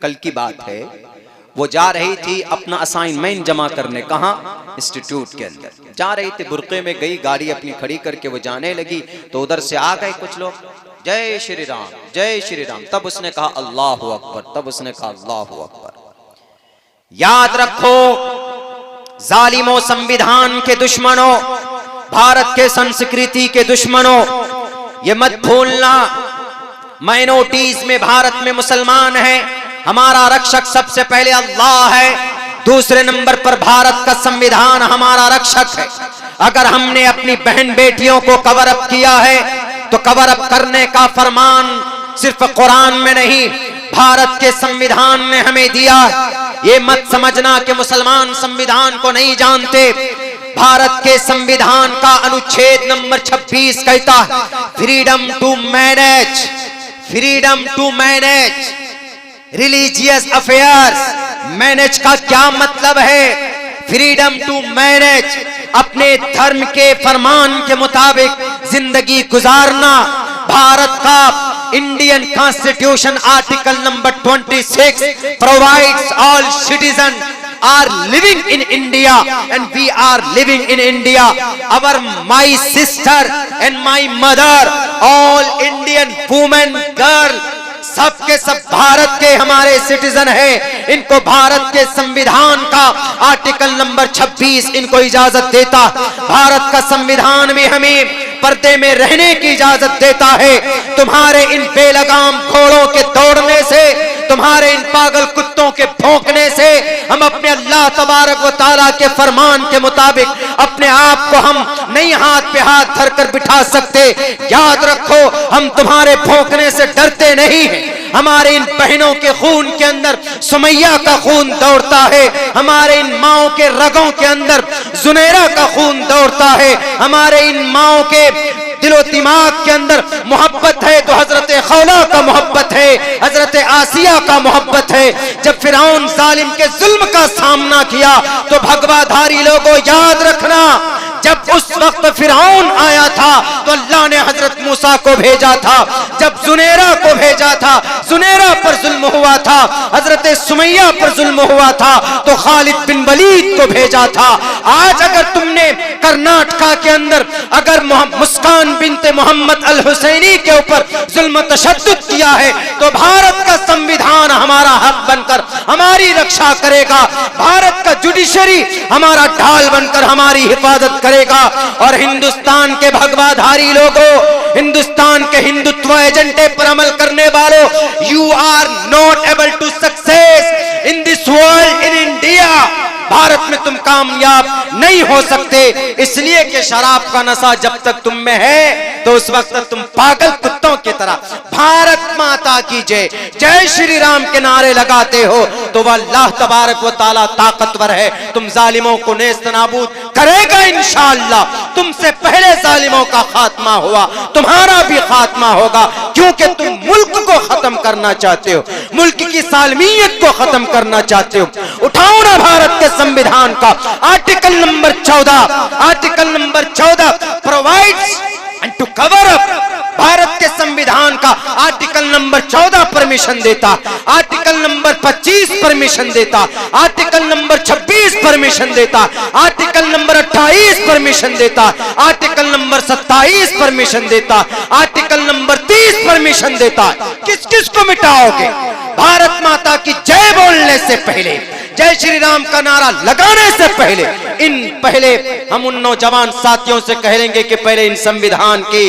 कल की बात है, वो जा रही थी अपना असाइनमेंट जमा करने। कहाँ? इंस्टीट्यूट के अंदर जा रही थी, बुर्के में गई, गाड़ी अपनी खड़ी करके वो जाने लगी तो उधर से आ गए कुछ लोग, जय श्री राम, जय श्री राम। तब उसने कहा अल्लाहु अकबर, तब उसने कहा अल्लाहु अकबर। याद रखो जालिमों, संविधान के दुश्मनों, भारत के संस्कृति के दुश्मनों, ये मत भूलना माइनॉरिटीज में भारत में मुसलमान है, हमारा रक्षक सबसे पहले अल्लाह है, दूसरे नंबर पर भारत का संविधान हमारा रक्षक है। अगर हमने अपनी बहन बेटियों को कवर अप किया है तो कवर अप करने का फरमान सिर्फ कुरान में नहीं, भारत के संविधान ने हमें दिया। ये मत समझना कि मुसलमान संविधान को नहीं जानते। भारत के संविधान का अनुच्छेद नंबर 26 कहता है freedom to manage, freedom to manage religious affairs. Manage का क्या मतलब है? फ्रीडम टू मैनेज, अपने धर्म के फरमान के मुताबिक जिंदगी गुजारना। भारत का Indian constitution article number 26 provides all citizen are living in India and we are living in India. My sister and my mother, all Indian women, girl, सब के सब भारत के हमारे सिटीजन हैं। इनको भारत के संविधान का आर्टिकल नंबर 26 इनको इजाजत देता। भारत का संविधान भी हमें पर्दे में रहने की इजाजत देता है। तुम्हारे इन बेलगाम घोड़ों के दौड़ने से, तुम्हारे इन पागल कुत्तों के भौंकने से हम अपने अल्लाह तबारक व तआला के फरमान के मुताबिक अपने आप को हम नहीं हाथ पे हाथ धरकर बिठा सकते। याद रखो, हम तुम्हारे भौंकने से डरते नहीं हैं। हमारे इन बहनों के खून के अंदर सुमैया का खून दौड़ता है, हमारे इन माओं के रगों के अंदर जुनैरा का खून दौड़ता है, हमारे इन माओं के दिलो दिमाग के अंदर मोहब्बत है तो हजरत खौला का मोहब्बत है, हजरत आसिया का मोहब्बत है। जब फिरौन जालिम के जुल्म का सामना किया तो भगवाधारी लोगों याद रखना, जब उस वक्त फिरौन आया था तो अल्लाह ने हजरत मूसा को भेजा था। जब जुनैरा को भेजा था, जुनैरा पर जुल्म हुआ था, हजरत सुमैया पर जुल्म हुआ था तो खालिद बिन वलीद को भेजा था। आज अगर तुमने कर्नाटका के अंदर अगर मुस्कान बिनते मोहम्मद अल हुसैनी के ऊपर जुल्म तशद्दुद किया है तो भारत का संविधान हमारा हक बनकर हमारी रक्षा करेगा। भारत का जुडिशरी हमारा ढाल बनकर हमारी हिफाजत करेगा। और हिंदुस्तान के भगवाधारी लोगों, हिंदुस्तान के हिंदुत्व एजेंडे पर अमल करने वालों, you are not able to success in this world in India. Bharat में तुम कामयाब नहीं हो सकते, इसलिए कि शराब का नशा जब तक तुम में है तो उस वक्त तुम पागल कुत्तों की तरह भारत माता की जय, जय श्री राम के नारे लगाते हो तो वह अल्लाह तबारक व तआला ताकतवर है, तुम जालिमों को नेस्त नाबूद करेगा इंशाअल्लाह। तुमसे पहले जालिमों का खात्मा हुआ, तुम्हारा भी खात्मा होगा, क्योंकि तुम मुल्क को खत्म करना चाहते हो, मुल्क की सालमियत को खत्म करना चाहते हो। उठाओ ना भारत के संविधान का article number 14, article number 14 provides and to cover up. Bharat के संविधान का आर्टिकल नंबर 14 परमिशन देता, आर्टिकल नंबर 25 परमिशन देता, आर्टिकल नंबर 26 परमिशन देता, आर्टिकल नंबर 28 परमिशन देता, आर्टिकल नंबर 27 परमिशन देता, आर्टिकल नंबर 30 परमिशन देता। किस किस को मिटाओगे? भारत माता की जय बोलने से पहले, जय श्री राम का नारा लगाने से पहले हम उन नौजवान साथियों से कहेंगे कि पहले इन संविधान के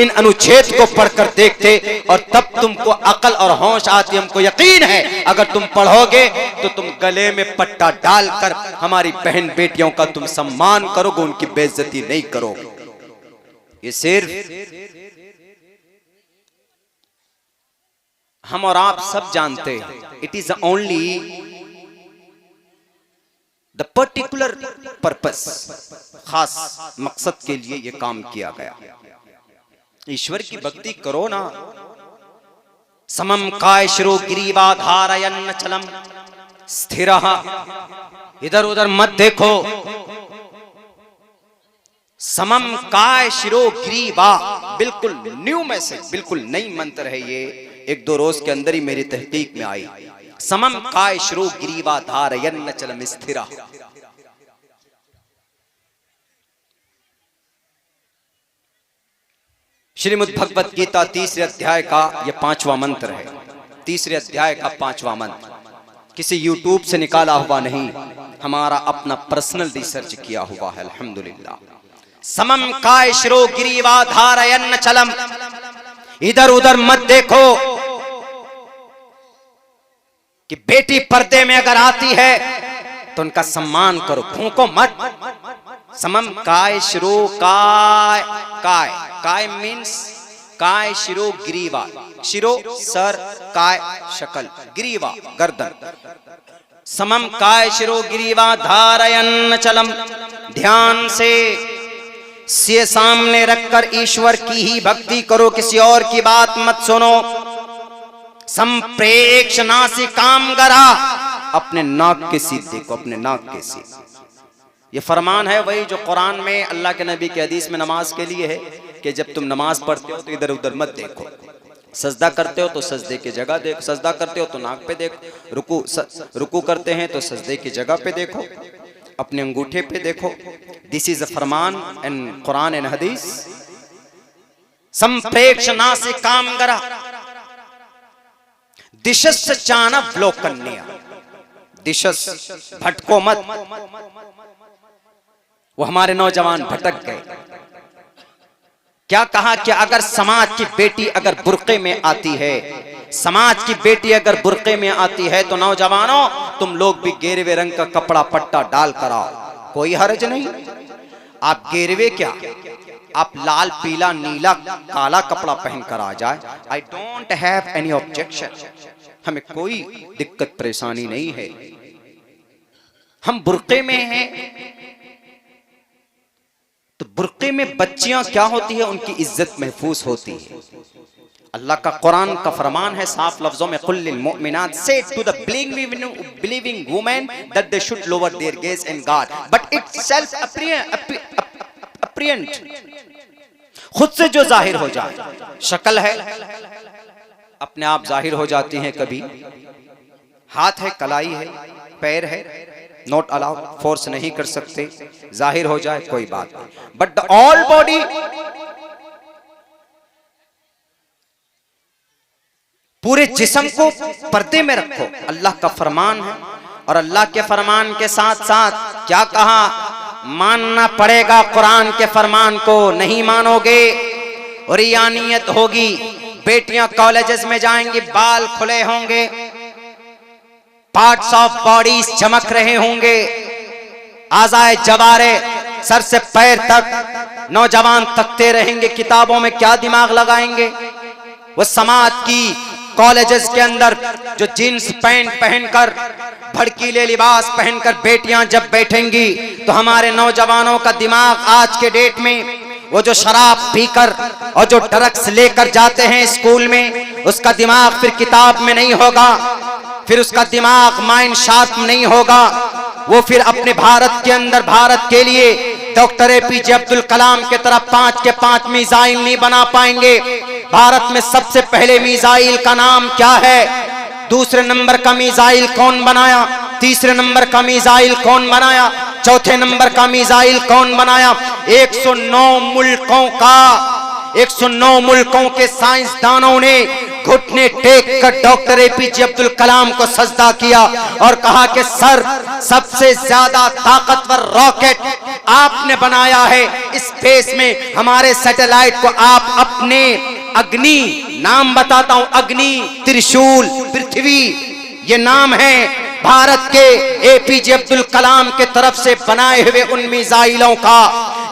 इन अनुच्छेद को पढ़कर देखते और तब तुमको अकल और होश आती। हमको यकीन है अगर तुम पढ़ोगे तो तुम गले में पट्टा डालकर हमारी बहन बेटियों का तुम सम्मान करोगे, उनकी बेइज्जती नहीं करोगे। ये सिर्फ हम और आप सब जानते हैं, it is only the particular purpose, खास मकसद के लिए यह काम किया गया। ईश्वर की भक्ति करो ना। समम काय शिरो गिरीवा धारयन्न चलम स्थिरः, इधर उधर मत देखो। समम काय शिरो ग्रीवा, बिल्कुल न्यू मैसेज, बिल्कुल नई मंत्र है ये, एक दो रोज के अंदर ही मेरी तहकीक में आई। समम काय श्रो गिरीवा धारयन्न चलम स्थिरा। श्रीमद् भगवत गीता तीसरे अध्याय का यह 5वां मंत्र है। तीसरे अध्याय का 5वां मंत्र किसी यूट्यूब से निकाला हुआ नहीं, हमारा अपना पर्सनल रिसर्च किया हुआ है। अल्हम्दुलिल्लाह। समम काय श्रो गिरीवा धारयन्न चलम, इधर उधर मत देखो कि बेटी पर्दे में अगर आती है तो उनका सम्मान करो, फूंको मत। समम काय श्रो काय काय काय मीन्स काय शिरो ग्रीवा, शिरो सर, काय शकल, ग्रीवा गर्दन। समम काय शिरो ग्रीवा धारयन्न चलम, ध्यान से सामने रखकर ईश्वर की ही भक्ति करो, किसी और की बात मत सुनो। संप्रेक्ष नासिकाम गरा, अपने नाक के सीध देखो, अपने नाक के सीध। ये फरमान है वही जो कुरान में अल्लाह के नबी के हदीस में नमाज के लिए है कि जब तुम नमाज पढ़ते हो तो इधर उधर मत देखो, सजदा करते हो तो सजदे की जगह देखो, सजदा करते हो तो नाक पे देखो, रुकू करते हैं तो सजदे की जगह पे देखो, अपने अंगूठे पे देखो। This is a Farman in Quran and हदीस। संप्रेक्ष नासिकाम गरा, दिशस चाना ब्लोकन्या, दिशस भटको मत। वो हमारे नौजवान भटक गए। क्या कहा कि अगर समाज की बेटी अगर बुर्के में आती है, समाज की बेटी अगर बुर्के में आती है तो नौजवानों तुम लोग भी गेरवे रंग का कपड़ा पट्टा डाल कर आओ, कोई हर्ज नहीं। आप गेरवे क्या, आप लाल पीला नीला काला कपड़ा पहन कर आ जाए, I don't have any objection, हमें कोई दिक्कत परेशानी नहीं है। हम बुर्के में हैं तो बुर्के में बच्चियां क्या होती है, उनकी इज्जत महफूज होती है। अल्लाह का कुरान का फरमान है साफ लफ्जों में, कुल लिल मुमिनात से to the believing women that they should lower their gaze in God but it's self apparent, खुद से जो जाहिर हो जाए। शक्ल है अपने आप जाहिर हो जाती है, कभी हाथ है, कलाई है, पैर है, नॉट अलाउड, फोर्स नहीं कर सकते, जाहिर हो जाए कोई बात नहीं, बट द ऑल बॉडी पूरे जिस्म को पर्दे में रखो, अल्लाह का फरमान है। और अल्लाह के फरमान के साथ साथ क्या कहा, मानना पड़ेगा कुरान के फरमान को, नहीं मानोगे और यानियत होगी। बेटियां कॉलेजेस में जाएंगी, बाल खुले होंगे, पार्ट्स ऑफ बॉडी चमक रहे होंगे, आज़ाए जवारे सर से पैर तक नौजवान तकते रहेंगे, किताबों में क्या दिमाग लगाएंगे। वो समाज की कॉलेजेस के अंदर जो जीन्स पैंट पहनकर, भड़कीले लिबास पहनकर बेटियां जब बैठेंगी तो हमारे नौजवानों का दिमाग आज के डेट में, वो जो शराब पीकर और जो ड्रग्स लेकर जाते हैं स्कूल में, उसका दिमाग फिर किताब में नहीं होगा, फिर उसका दिमाग माइंड शार्प नहीं होगा। वो फिर अपने भारत के अंदर, भारत के लिए डॉक्टर एपीजे अब्दुल कलाम के तरह 5 के 5 मिसाइल नहीं बना पाएंगे। भारत में सबसे पहले मिसाइल का नाम क्या है, दूसरे नंबर का मिसाइल कौन बनाया, तीसरे नंबर का मिसाइल कौन बनाया, चौथे नंबर का मिसाइल कौन बनाया। 109 मुल्कों के साइंसदानों ने घुटने टेक कर डॉक्टर एपीजे अब्दुल कलाम को सजदा किया और कहा कि सर, सबसे ज्यादा ताकतवर रॉकेट आपने बनाया है स्पेस में, हमारे सैटेलाइट को आप अपने अग्नि, नाम बताता हूं, अग्नि, त्रिशूल, पृथ्वी, ये नाम है भारत के एपीजे अब्दुल कलाम के तरफ से बनाए हुए उन मिसाइलों का,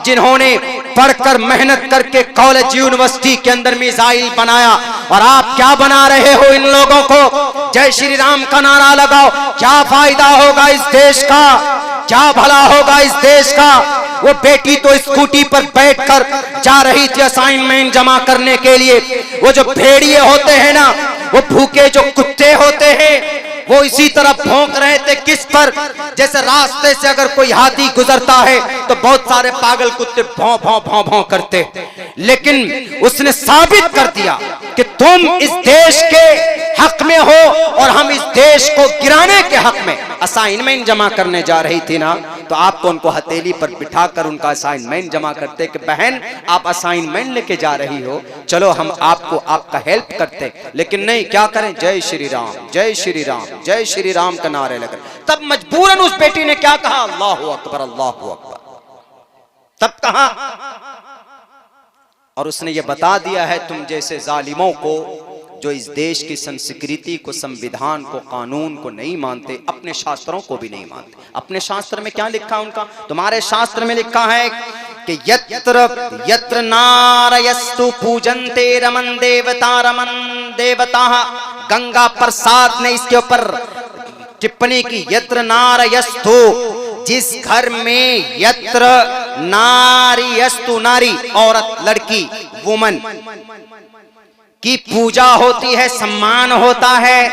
जिन्होंने पढ़कर मेहनत करके कॉलेज यूनिवर्सिटी के अंदर मिसाइल बनाया। और आप क्या बना रहे हो इन लोगों को, जय श्री राम का नारा लगाओ, क्या फायदा होगा इस देश का, क्या भला होगा इस देश का। वो बेटी तो स्कूटी पर बैठकर जा रही थी असाइनमेंट जमा करने के लिए। वो जो भेड़िए होते हैं ना, वो भूखे जो कुत्ते होते हैं, वो इसी तरह भौंक रहे थे। किस पर? जैसे रास्ते से अगर कोई हाथी गुजरता है तो बहुत सारे पागल कुत्ते भौं भौं भौं भौं करते, लेकिन उसने साबित कर दिया कि तुम इस देश के हक में हो और हम इस देश को गिराने के हक में। असाइनमेंट जमा करने जा रही थी ना, तो आपको उनको हथेली पर बिठाकर उनका असाइनमेंट जमा करते कि बहन आप असाइनमेंट लेके जा रही हो, चलो हम आपको आपका हेल्प करते। लेकिन नहीं, क्या करें? जय श्री राम, जय श्री राम, जय श्री राम का नारे लगे। तब मजबूरन उस बेटी ने क्या कहा? अल्लाहु अकबर, अल्लाहु अकबर। तब कहा, और उसने ये बता दिया है तुम जैसे जालिमों को जो इस देश की संस्कृति को, संविधान को, कानून को नहीं मानते, अपने शास्त्रों को भी नहीं मानते। अपने शास्त्र में क्या लिखा उनका? तुम्हारे शास्त्र में लिखा है कि यत्र यत्र नारयस्तु पूजन्ते रमन देवता। गंगा प्रसाद ने इसके ऊपर टिप्पणी की, यत्र नारयस्तु, जिस घर में यत्र नारीयस्तु, नारी औरत, लड़की, वुमन की पूजा होती है, सम्मान होता है,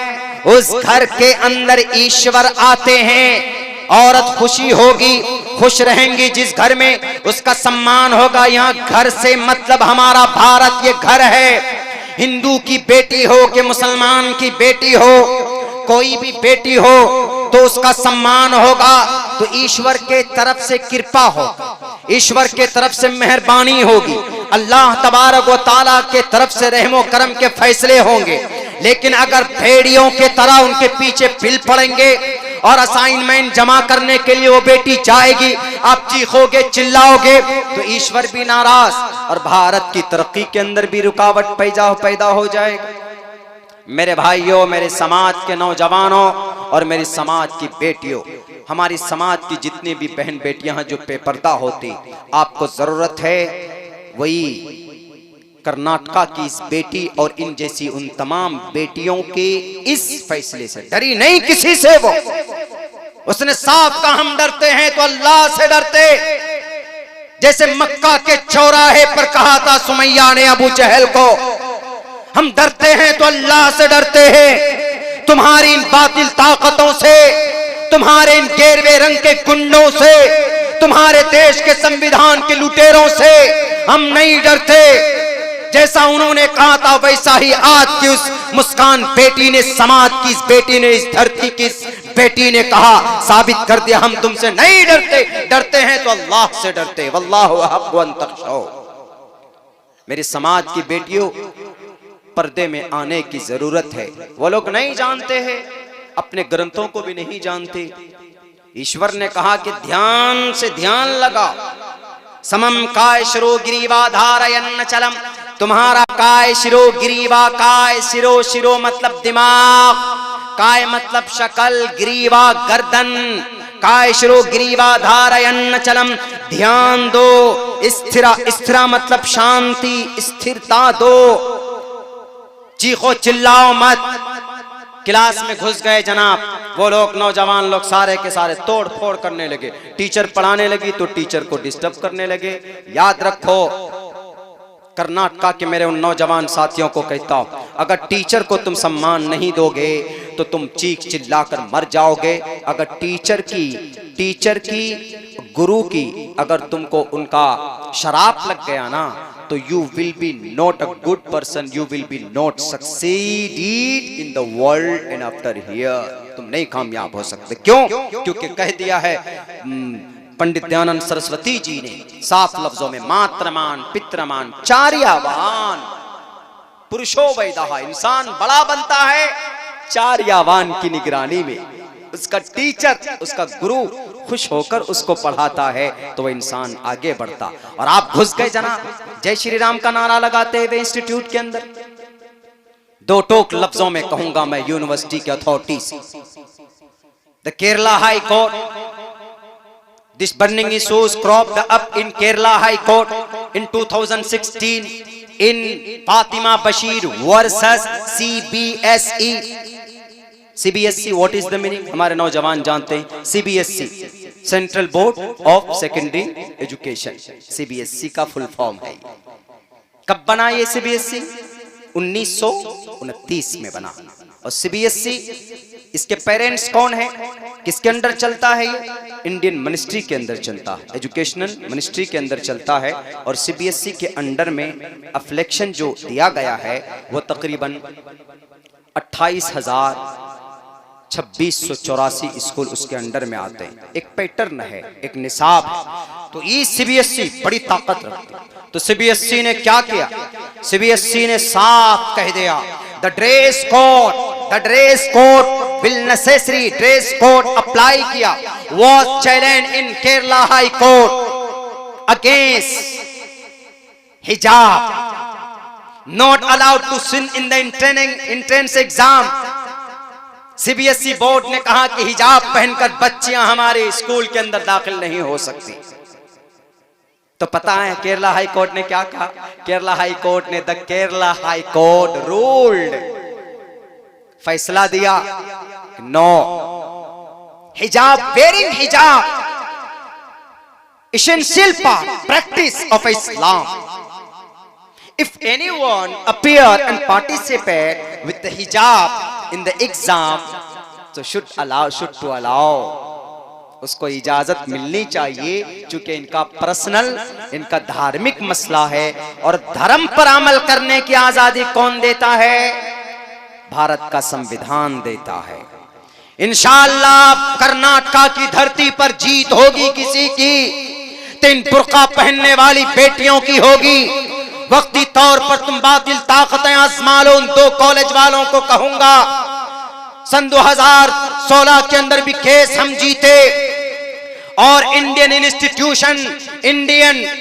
उस घर के अंदर ईश्वर आते हैं। औरत खुशी होगी, खुश रहेंगी जिस घर में, उसका सम्मान होगा। यहाँ घर से मतलब हमारा भारत ये घर है। हिंदू की बेटी हो कि मुसलमान की बेटी हो, कोई भी बेटी हो तो उसका सम्मान होगा। तो ईश्वर के तरफ से कृपा हो, ईश्वर के तरफ से मेहरबानी होगी, अल्लाह तबारक व ताला के तरफ से रहमो करम के फैसले होंगे। लेकिन अगर भेड़ियों के तरह उनके पीछे फिल पड़ेंगे और असाइनमेंट जमा करने के लिए वो बेटी जाएगी, आप चीखोगे, चिल्लाओगे, तो ईश्वर भी नाराज और भारत की तरक्की के अंदर भी रुकावट पैदा हो जाएगा। मेरे भाइयों, मेरे समाज के नौजवानों और मेरी समाज की बेटियों, हमारी समाज की जितनी भी बहन बेटियां हैं जो बेपर्दा होती, आपको जरूरत है वही कर्नाटका की इस बेटी और इन जैसी उन तमाम बेटियों के इस फैसले से। डरी नहीं किसी से, वो उसने साफ कहा हम डरते हैं तो अल्लाह से डरते। जैसे मक्का के चौराहे पर कहा था सुमैया ने अबू जहल को, हम डरते हैं तो अल्लाह से डरते हैं। तुम्हारी इन बातिल ताकतों से, तुम्हारे इन गेरवे रंग के गुंडों से, तुम्हारे देश के संविधान के लुटेरों से हम नहीं डरते। जैसा उन्होंने कहा था वैसा ही आज की उस मुस्कान बेटी ने, समाज की इस बेटी ने, इस धरती की इस बेटी ने कहा, साबित कर दिया हम तुमसे नहीं डरते। डरते हैं तो अल्लाह से डरते। वल्लाहु अहक्कु अन तख्शौ। मेरी समाज की बेटियों, पर्दे में आने की जरूरत है। वो लोग नहीं जानते हैं, अपने ग्रंथों को भी नहीं जानते। ईश्वर ने कहा कि ध्यान से ध्यान लगाओ। समम काय शिरो गिरीवा धारयन्न चलम, तुम्हारा काय शिरो गिरीवा, काय शिरो, शिरो मतलब दिमाग, काय मतलब शकल, गिरीवा गर्दन, काय शिरो गिरीवा धारयन्न चलम, ध्यान दो। स्थिरा, स्थिरा मतलब शांति, स्थिरता दो। चीखो चिल्लाओ मत। क्लास में घुस गए जनाब, वो लोग नौजवान लोग सारे के सारे तोड़ फोड़ करने लगे। टीचर पढ़ाने लगी तो टीचर को डिस्टर्ब करने लगे। याद रखो, कर्नाटका के मेरे उन नौजवान साथियों को कहता हूं, अगर टीचर को तुम सम्मान नहीं दोगे तो तुम चीख चिल्लाकर मर जाओगे। अगर टीचर की गुरु की अगर तुमको उनका शराप लग गया ना, तो you will be not a good person, you will be not succeeded in the world and after here. तुम नहीं कामयाब हो सकते। क्यों? क्योंकि कह दिया है पंडित दयानंद सरस्वती जी ने साफ लफ्जों में, मात्रमान पित्रमान चार्यावान पुरुषो वैदहा। इंसान बड़ा बनता है चार्यावान की निगरानी में। उसका टीचर, उसका गुरु खुश होकर उसको पढ़ाता है तो वह इंसान आगे बढ़ता। और आप घुस गए जनाब जय श्री राम का नारा लगाते हुए इंस्टीट्यूट के अंदर। दो टोक लफ्जों में कहूंगा मैं यूनिवर्सिटी के अथॉरिटी से, the Kerala high court, this burning issues cropped up in Kerala High Court in 2016 in Fatima Bashir versus CBSE. CBSE, what is the meaning? हमारे नौजवान जानते हैं CBSE, Central Board of Secondary Education। CBSE का full form है। कब बना ये CBSE? 1929 में बना। और CBSE इसके पेरेंट्स कौन है, किसके अंडर चलता है ये? इंडियन मिनिस्ट्री के अंदर चलता है, एजुकेशनल मिनिस्ट्री के अंदर चलता है। और सीबीएसई के अंडर में अफ्लेक्शन जो दिया गया है वो तकरीबन 28,2684 स्कूल उसके अंडर में आते हैं। एक पैटर्न है, एक निसाब है। तो ये सीबीएसई बड़ी ताकत रखती है। तो सीबीएसई ने क्या किया? सीबीएसई ने साफ कह दिया the dress code will necessary dress code apply किया was challenge in Kerala high court against hijab not allowed to sit in the entrance exam. CBSE board ने कहा कि हिजाब पहनकर बच्चियां हमारे स्कूल के अंदर दाखिल नहीं हो सकती। तो पता है केरला हाई कोर्ट ने क्या कहा? केरला हाई कोर्ट ने the Kerala high court ruled, फैसला दिया नो, हिजाब, वेयरिंग हिजाब essential part practice of Islam. If anyone appear and participate with the hijab in the exam, so should to allow, उसको इजाजत मिलनी चाहिए, क्योंकि इनका पर्सनल, इनका धार्मिक मसला है। और धर्म पर अमल करने की आजादी कौन देता है? भारत का संविधान देता है। इंशाअल्लाह कर्नाटका की धरती पर जीत होगी किसी की, तीन बुर्का पहनने वाली बेटियों की होगी। वक्ती तौर पर तुम बातिल ताकतें आजमा लो। उन 2 कॉलेज वालों को कहूंगा, सन 2016 के अंदर भी केस हम जीते और Indian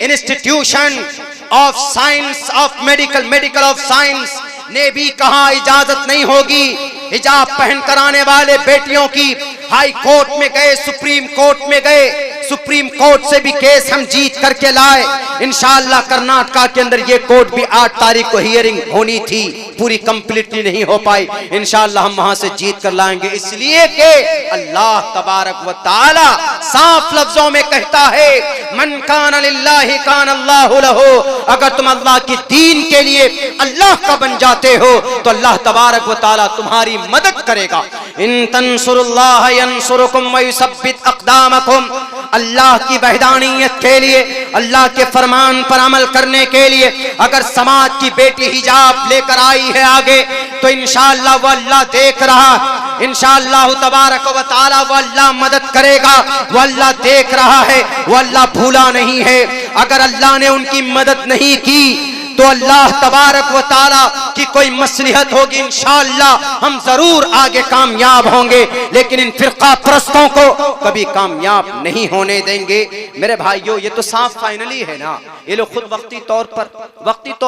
institution of science of medical of science ने भी कहा इजाजत नहीं होगी। हिजाब पहन कर आने वाले बेटियों की हाई कोर्ट में गए, सुप्रीम कोर्ट में गए, सुप्रीम कोर्ट से भी केस हम जीत करके लाए। इंशाअल्लाह कर्नाटका के अंदर ये कोर्ट भी 8 तारीख को हियरिंग होनी थी, पूरी कंप्लीटली नहीं हो पाई। इंशाअल्लाह हम वहां से जीत कर लाएंगे, इसलिए कि अल्लाह तबारक व तआला साफ लफ्जों में कहता है मन कान लिल्लाहि कान अल्लाहु लहू। अगर तुम अल्लाह की दीन के लिए अल्लाह का बन जाते हो तो अल्लाह तबारक व तआला तुम्हारी मदद करेगा। इन तंसुरुल्लाह यंसुरुकुम व युसब्बित अक़दामकुम। अल्लाह की वहदानियत के लिए, अल्लाह के फरमान पर अमल करने के लिए अगर समाज की बेटी हिजाब लेकर आई है आगे, तो इंशाअल्लाह वो अल्लाह देख रहा, इंशाअल्लाह तबारक व तआला वो अल्लाह मदद करेगा। वो अल्लाह देख रहा है, वो अल्लाह भूला नहीं है। अगर अल्लाह ने उनकी मदद नहीं की तो अल्लाह तबारक व तआला की कोई मसलिहत होगी, इंशाअल्लाह हम जरूर आगे कामयाब होंगे, लेकिन इन फिरका परस्तों को कभी कामयाब नहीं होने देंगे। मेरे भाइयों, ये तो साफ फाइनली है ना। ये लोग खुद वक्ती तौर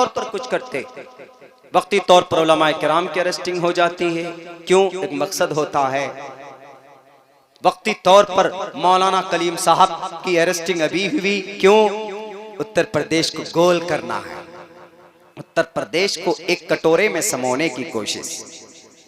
पर कुछ करते, वक्ती तौर पर उलमाए किराम की अरेस्टिंग हो जाती है। क्यों? एक मकसद होता है। वक्ती तौर पर मौलाना कलीम साहब की अरेस्टिंग अभी हुई, क्यों? उत्तर प्रदेश को गोल करना है, उत्तर प्रदेश को एक कटोरे में समोने की कोशिश।